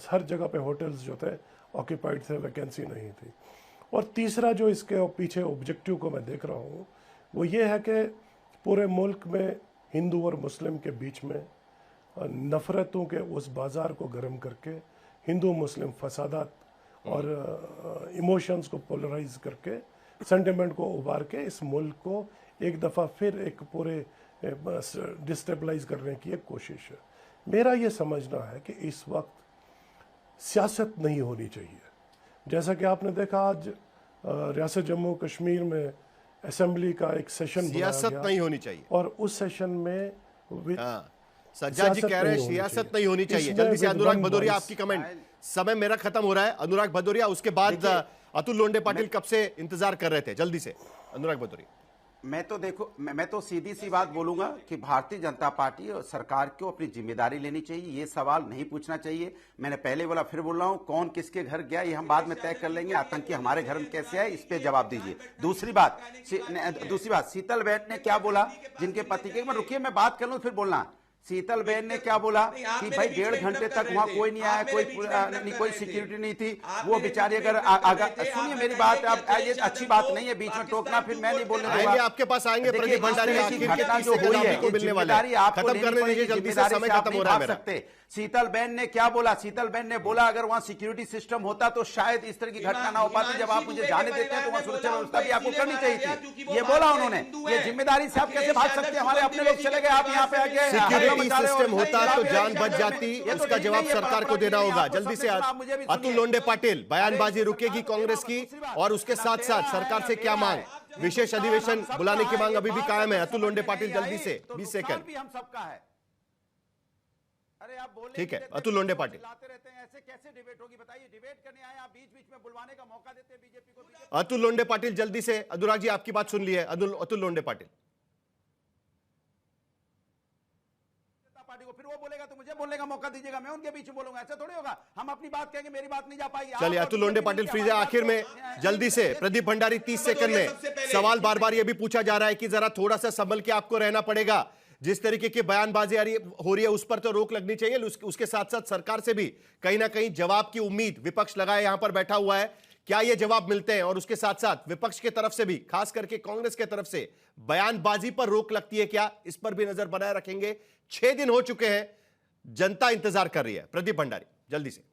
हर जगह पे होटल्स जो थे ऑक्यूपाइड थे, वैकेंसी नहीं थी। और तीसरा जो इसके पीछे ऑब्जेक्टिव को मैं देख रहा हूँ वो ये है कि पूरे मुल्क में हिंदू और मुस्लिम के बीच में नफ़रतों के उस बाज़ार को गर्म करके हिंदू मुस्लिम फसादात और इमोशंस को पोलराइज करके, सेंटिमेंट को उबार के इस मुल्क को एक दफ़ा फिर एक पूरे डिस्टेबलाइज करने की एक कोशिश है। मेरा ये समझना है कि इस वक्त सियासत नहीं होनी चाहिए। जैसा कि आपने देखा आज रियासत जम्मू कश्मीर में असेंबली का एक सेशन सियासत नहीं होनी चाहिए, और उस सेशन में सज्जाद जी कह रहे हैं सियासत नहीं होनी चाहिए। जल्दी से अनुराग भदौरिया, आपकी कमेंट। समय मेरा खत्म हो रहा है। अनुराग भदौरिया, उसके बाद अतुल लोंडे पाटिल कब से इंतजार कर रहे थे? जल्दी से अनुराग भदौरिया। मैं तो सीधी सी बात बोलूंगा कि भारतीय जनता पार्टी और सरकार को अपनी जिम्मेदारी लेनी चाहिए। ये सवाल नहीं पूछना चाहिए। मैंने पहले बोला, फिर बोल रहा हूं, कौन किसके घर गया ये हम बाद में तय कर लेंगे। आतंकी हमारे घर में कैसे आए, इस पे जवाब दीजिए। दूसरी बात, शीतल बैठ ने क्या बोला, जिनके पति के, रुकिए मैं बात कर लूं फिर बोलना। शीतल बहन ने क्या बोला कि भाई 1.5 घंटे तक वहां कोई नहीं आया, कोई सिक्योरिटी नहीं थी। वो बेचारी अगर सुनिए मेरी बात, अब ये अच्छी बात नहीं है बीच में टोकना, फिर मैं नहीं बोलने दूंगा। आपके पास आएंगे प्रदीप भंडारी, घटना जो हुई है जिम्मेदारी आपको लेनी पड़ेगी, जिम्मेदारी से आप नहीं भाग सकते। शीतल बहन ने क्या बोला? शीतल बहन ने बोला अगर वहां सिक्योरिटी सिस्टम होता तो शायद इस तरह की घटना ना हो पाती। जब आप मुझे जाने देते हैं तो वहां सुरक्षा व्यवस्था भी आपको करनी चाहिए थी, ये बोला उन्होंने। ये जिम्मेदारी से आप कैसे भाग सकते हैं? हमारे अपने लोग चले गए, आप यहाँ पे आके सिक्योरिटी सिस्टम होता तो जान बच जाती, उसका जवाब सरकार को देना होगा। जल्दी से अतुल लोंडे पाटिल, बयानबाजी रुकेगी कांग्रेस की, और उसके साथ साथ सरकार से क्या मांग? विशेष अधिवेशन बुलाने की मांग अभी भी कायम है। अतुल लोंडे पाटिल, जल्दी से 20 सेकंड। हम सबका है। अरे आप बोले ठीक है, अतुल लोंडे पाटिल। ऐसे कैसे डिबेट होगी बताइए? डिबेट करने आए आप बीच बीच में बुलवाने का मौका देते हैं बीजेपी को। अतुल लोंडे पाटिल, जल्दी से। अनुराग जी आपकी बात सुन ली है। अतुल लोंडे पाटिल पार्टी को, फिर वो बोलेगा तो मुझे बोलने का मौका दीजिएगा, मैं उनके बीच में बोलूंगा। ऐसा थोड़ी होगा, हम अपनी बात कहेंगे, मेरी बात नहीं जा पाएगी। चलिए, अतुल लोंडे पाटिल फ्रीज है। आखिर में जल्दी से प्रदीप भंडारी 30 सेकंड में। सवाल बार बार यह भी पूछा जा रहा है कि जरा थोड़ा सा संभल के आपको रहना पड़ेगा। जिस तरीके की बयानबाजी हो रही है उस पर तो रोक लगनी चाहिए, उसके साथ साथ सरकार से भी कहीं ना कहीं जवाब की उम्मीद विपक्ष लगाए यहां पर बैठा हुआ है। क्या ये जवाब मिलते हैं? और उसके साथ साथ विपक्ष की तरफ से भी, खास करके कांग्रेस की तरफ से बयानबाजी पर रोक लगती है क्या? इस पर भी नजर बनाए रखेंगे। 6 दिन हो चुके हैं जनता इंतजार कर रही है। प्रदीप भंडारी जल्दी से।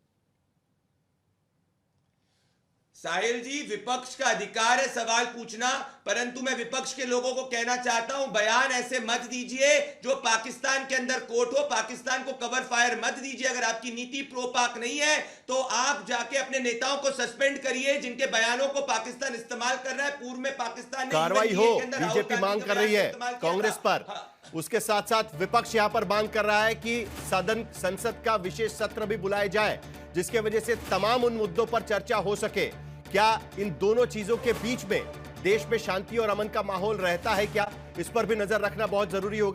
साहिल जी, विपक्ष का अधिकार है सवाल पूछना, परंतु मैं विपक्ष के लोगों को कहना चाहता हूं, बयान ऐसे मत दीजिए जो पाकिस्तान के अंदर कोर्ट हो, पाकिस्तान को कवर फायर मत दीजिए। अगर आपकी नीति प्रो पाक नहीं है तो आप जाके अपने नेताओं को सस्पेंड करिए जिनके बयानों को पाकिस्तान इस्तेमाल कर रहा है। पूर्व में पाकिस्तान ने कार्रवाई हो, बीजेपी मांग कर रही है कांग्रेस पर। उसके साथ साथ विपक्ष यहां पर मांग कर रहा है कि संसद का विशेष सत्र भी बुलाया जाए, जिसके वजह से तमाम उन मुद्दों पर चर्चा हो सके। क्या इन दोनों चीजों के बीच में देश में शांति और अमन का माहौल रहता है क्या? इस पर भी नजर रखना बहुत जरूरी होगा।